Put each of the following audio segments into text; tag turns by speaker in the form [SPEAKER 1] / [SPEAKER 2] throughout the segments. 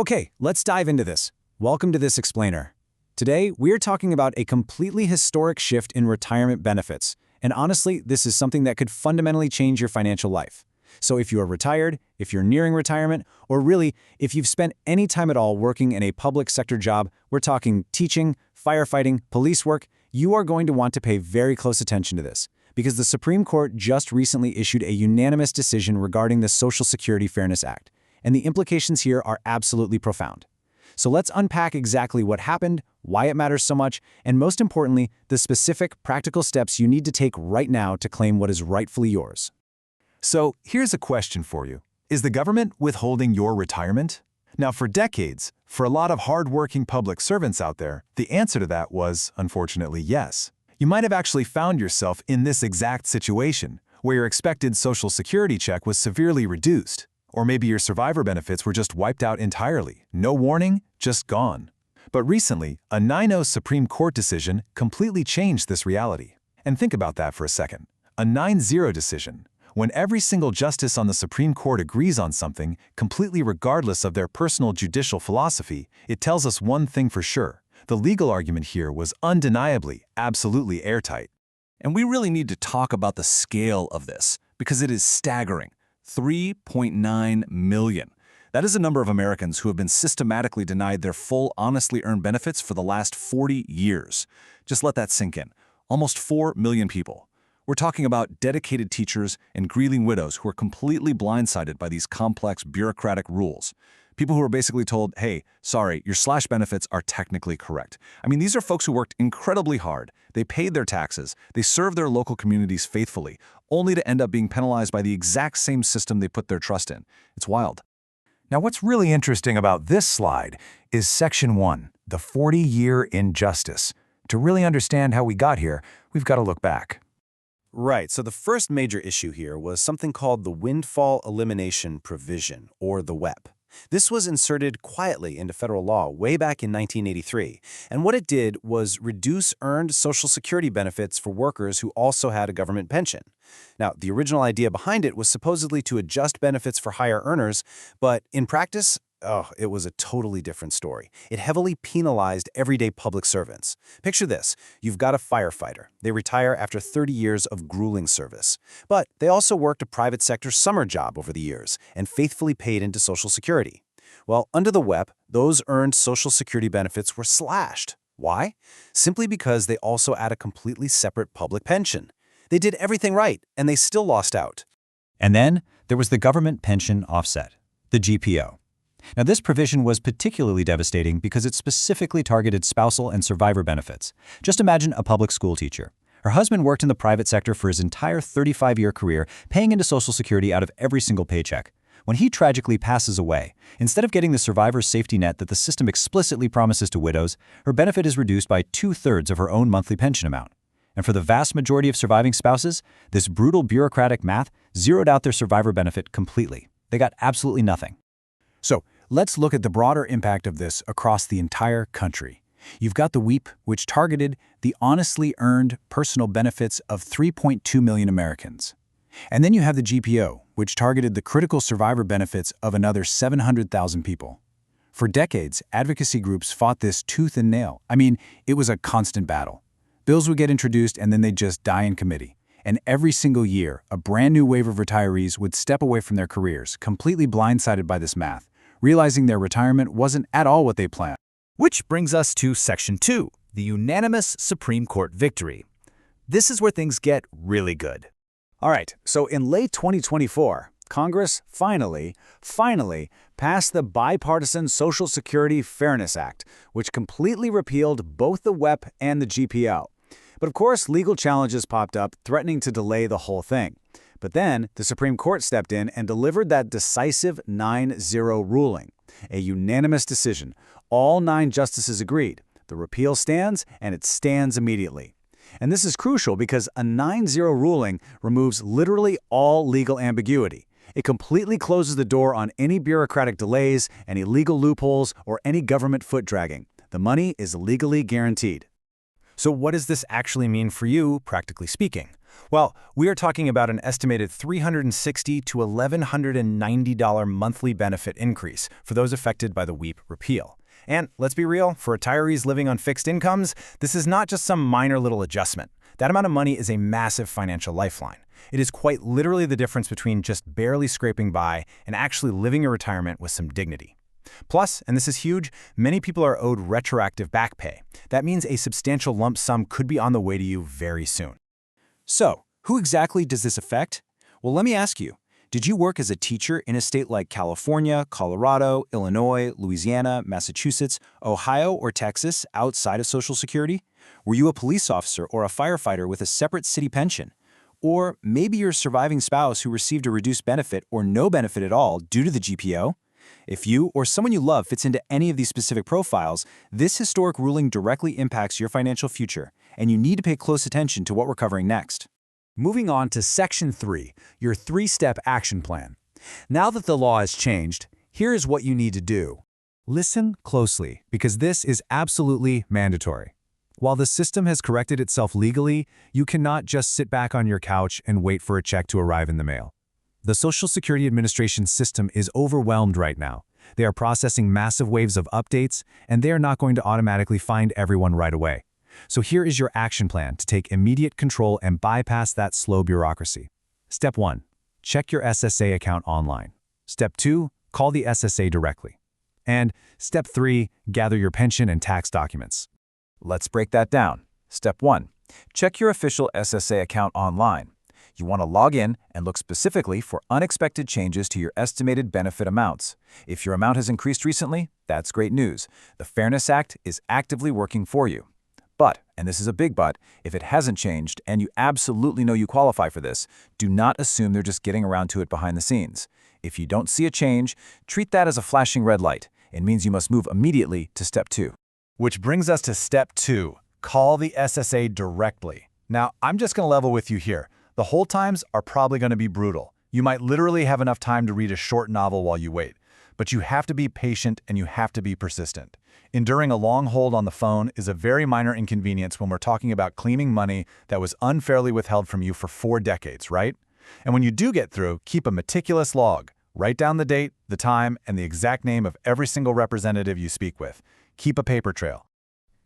[SPEAKER 1] Okay, let's dive into this. Welcome to this explainer. Today, we're talking about a completely historic shift in retirement benefits. And honestly, this is something that could fundamentally change your financial life. So if you are retired, if you're nearing retirement, or really, if you've spent any time at all working in a public sector job, we're talking teaching, firefighting, police work, you are going to want to pay very close attention to this, because the Supreme Court just recently issued a unanimous decision regarding the Social Security Fairness Act, and the implications here are absolutely profound. So let's unpack exactly what happened, why it matters so much, and most importantly, the specific practical steps you need to take right now to claim what is rightfully yours.
[SPEAKER 2] So here's a question for you. Is the government withholding your retirement? Now, for decades, for a lot of hard-working public servants out there, the answer to that was, unfortunately, yes. You might have actually found yourself in this exact situation, where your expected Social Security check was severely reduced, or maybe your survivor benefits were just wiped out entirely. No warning, just gone. But recently, a 9-0 Supreme Court decision completely changed this reality. And think about that for a second. A 9-0 decision. When every single justice on the Supreme Court agrees on something, completely regardless of their personal judicial philosophy, it tells us one thing for sure. The legal argument here was undeniably, absolutely airtight.
[SPEAKER 3] And we really need to talk about the scale of this, because it is staggering. 3.9 million. That is a number of Americans who have been systematically denied their full honestly earned benefits for the last 40 years. Just let that sink in. Almost 4 million people. We're talking about dedicated teachers and grieving widows who are completely blindsided by these complex bureaucratic rules. People who are basically told, hey, sorry, your slash benefits are technically correct. I mean, these are folks who worked incredibly hard. They paid their taxes. They served their local communities faithfully, only to end up being penalized by the exact same system they put their trust in. It's wild.
[SPEAKER 4] Now, what's really interesting about this slide is Section 1, the 40-year injustice. To really understand how we got here, we've got to look back.
[SPEAKER 1] Right, so the first major issue here was something called the Windfall Elimination Provision, or the WEP. This was inserted quietly into federal law way back in 1983, and what it did was reduce earned Social Security benefits for workers who also had a government pension. Now, the original idea behind it was supposedly to adjust benefits for higher earners, but in practice, it was a totally different story. It heavily penalized everyday public servants. Picture this. You've got a firefighter. They retire after 30 years of grueling service. But they also worked a private sector summer job over the years and faithfully paid into Social Security. Well, under the WEP, those earned Social Security benefits were slashed. Why? Simply because they also had a completely separate public pension. They did everything right, and they still lost out.
[SPEAKER 5] And then there was the government pension offset, the GPO. Now, this provision was particularly devastating because it specifically targeted spousal and survivor benefits. Just imagine a public school teacher. Her husband worked in the private sector for his entire 35-year career, paying into Social Security out of every single paycheck. When he tragically passes away, instead of getting the survivor's safety net that the system explicitly promises to widows, her benefit is reduced by 2/3 of her own monthly pension amount. And for the vast majority of surviving spouses, this brutal bureaucratic math zeroed out their survivor benefit completely. They got absolutely nothing.
[SPEAKER 1] So let's look at the broader impact of this across the entire country. You've got the WEP, which targeted the honestly earned personal benefits of 3.2 million Americans. And then you have the GPO, which targeted the critical survivor benefits of another 700,000 people. For decades, advocacy groups fought this tooth and nail. I mean, it was a constant battle. Bills would get introduced and then they'd just die in committee. And every single year, a brand new wave of retirees would step away from their careers, completely blindsided by this math, realizing their retirement wasn't at all what they planned.
[SPEAKER 6] Which brings us to Section 2, the unanimous Supreme Court victory. This is where things get really good.
[SPEAKER 1] All right, so in late 2024, Congress finally passed the bipartisan Social Security Fairness Act, which completely repealed both the WEP and the GPO. But of course, legal challenges popped up, threatening to delay the whole thing. But then, the Supreme Court stepped in and delivered that decisive 9-0 ruling, a unanimous decision. All 9 justices agreed. The repeal stands, and it stands immediately. And this is crucial because a 9-0 ruling removes literally all legal ambiguity. It completely closes the door on any bureaucratic delays, any legal loopholes, or any government foot-dragging. The money is legally guaranteed.
[SPEAKER 6] So what does this actually mean for you, practically speaking?
[SPEAKER 2] Well, we are talking about an estimated $360 to $1,190 monthly benefit increase for those affected by the WEP repeal. And let's be real, for retirees living on fixed incomes, this is not just some minor little adjustment. That amount of money is a massive financial lifeline. It is quite literally the difference between just barely scraping by and actually living your retirement with some dignity. Plus, and this is huge, many people are owed retroactive back pay. That means a substantial lump sum could be on the way to you very soon.
[SPEAKER 5] So, who exactly does this affect? Well, let me ask you. Did you work as a teacher in a state like California, Colorado, Illinois, Louisiana, Massachusetts, Ohio, or Texas outside of Social Security? Were you a police officer or a firefighter with a separate city pension? Or maybe you're a surviving spouse who received a reduced benefit or no benefit at all due to the GPO? If you or someone you love fits into any of these specific profiles, this historic ruling directly impacts your financial future, and you need to pay close attention to what we're covering next.
[SPEAKER 6] Moving on to Section 3, your 3-step action plan. Now that the law has changed, here is what you need to do.
[SPEAKER 2] Listen closely, because this is absolutely mandatory. While the system has corrected itself legally, you cannot just sit back on your couch and wait for a check to arrive in the mail. The Social Security Administration system is overwhelmed right now. They are processing massive waves of updates, and they are not going to automatically find everyone right away. So here is your action plan to take immediate control and bypass that slow bureaucracy. Step 1. Check your SSA account online. Step 2. Call the SSA directly. And Step 3. Gather your pension and tax documents. Let's break that down. Step 1. Check your official SSA account online. You want to log in and look specifically for unexpected changes to your estimated benefit amounts. If your amount has increased recently, that's great news. The Fairness Act is actively working for you. But, and this is a big but, if it hasn't changed and you absolutely know you qualify for this, do not assume they're just getting around to it behind the scenes. If you don't see a change, treat that as a flashing red light. It means you must move immediately to Step 2. Which brings us to Step 2. Call the SSA directly. Now, I'm just going to level with you here. The hold times are probably going to be brutal. You might literally have enough time to read a short novel while you wait. But you have to be patient and you have to be persistent. Enduring a long hold on the phone is a very minor inconvenience when we're talking about claiming money that was unfairly withheld from you for 4 decades, right? And when you do get through, keep a meticulous log. Write down the date, the time, and the exact name of every single representative you speak with. Keep a paper trail.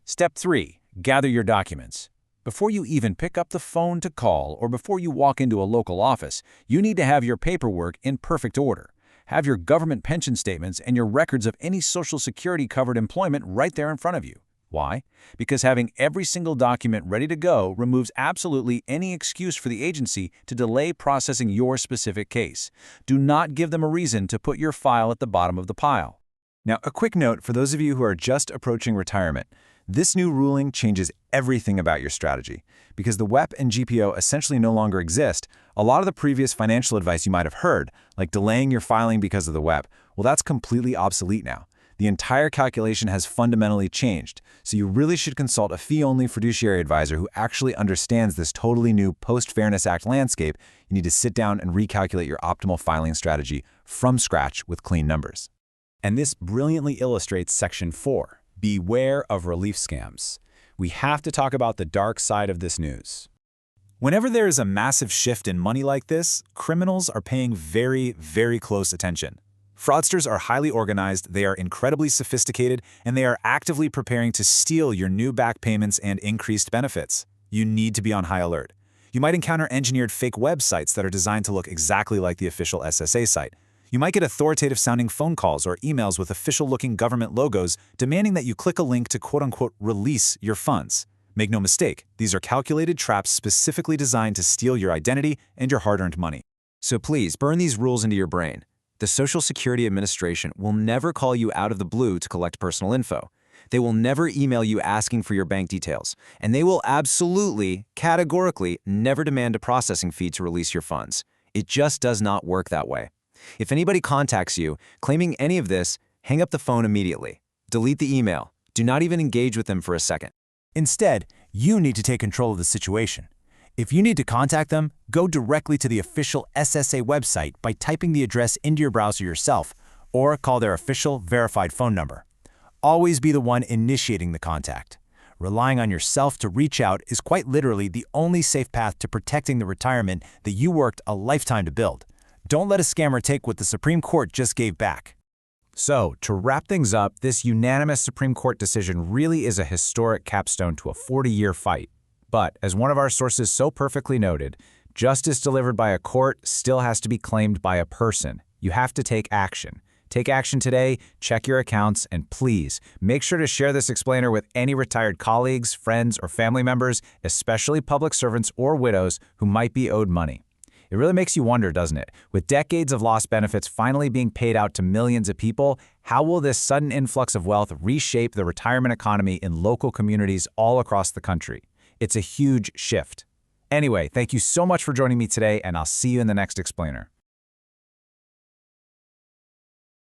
[SPEAKER 5] Step 3. Gather your documents. Before you even pick up the phone to call or before you walk into a local office, you need to have your paperwork in perfect order. Have your government pension statements and your records of any Social Security-covered employment right there in front of you. Why? Because having every single document ready to go removes absolutely any excuse for the agency to delay processing your specific case. Do not give them a reason to put your file at the bottom of the pile.
[SPEAKER 2] Now, a quick note for those of you who are just approaching retirement. This new ruling changes everything about your strategy. Because the WEP and GPO essentially no longer exist, a lot of the previous financial advice you might have heard, like delaying your filing because of the WEP, well, that's completely obsolete now. The entire calculation has fundamentally changed, so you really should consult a fee-only fiduciary advisor who actually understands this totally new post-Fairness Act landscape. You need to sit down and recalculate your optimal filing strategy from scratch with clean numbers.
[SPEAKER 5] And this brilliantly illustrates Section 4. Beware of relief scams. We have to talk about the dark side of this news.
[SPEAKER 2] Whenever there is a massive shift in money like this, criminals are paying very, very close attention. Fraudsters are highly organized, they are incredibly sophisticated, and they are actively preparing to steal your new back payments and increased benefits. You need to be on high alert. You might encounter engineered fake websites that are designed to look exactly like the official SSA site. You might get authoritative-sounding phone calls or emails with official-looking government logos demanding that you click a link to quote-unquote release your funds. Make no mistake, these are calculated traps specifically designed to steal your identity and your hard-earned money.
[SPEAKER 1] So please, burn these rules into your brain. The Social Security Administration will never call you out of the blue to collect personal info. They will never email you asking for your bank details. And they will absolutely, categorically, never demand a processing fee to release your funds. It just does not work that way. If anybody contacts you claiming any of this, hang up the phone immediately. Delete the email. Do not even engage with them for a second.
[SPEAKER 2] Instead, you need to take control of the situation. If you need to contact them, go directly to the official SSA website by typing the address into your browser yourself, or call their official verified phone number. Always be the one initiating the contact.
[SPEAKER 1] Relying on yourself to reach out is quite literally the only safe path to protecting the retirement that you worked a lifetime to build. Don't let a scammer take what the Supreme Court just gave back.
[SPEAKER 6] So, to wrap things up, this unanimous Supreme Court decision really is a historic capstone to a 40-year fight. But, as one of our sources so perfectly noted, justice delivered by a court still has to be claimed by a person. You have to take action. Take action today, check your accounts, and please, make sure to share this explainer with any retired colleagues, friends, or family members, especially public servants or widows who might be owed money. It really makes you wonder, doesn't it? With decades of lost benefits finally being paid out to millions of people, how will this sudden influx of wealth reshape the retirement economy in local communities all across the country? It's a huge shift. Anyway, thank you so much for joining me today, and I'll see you in the next explainer.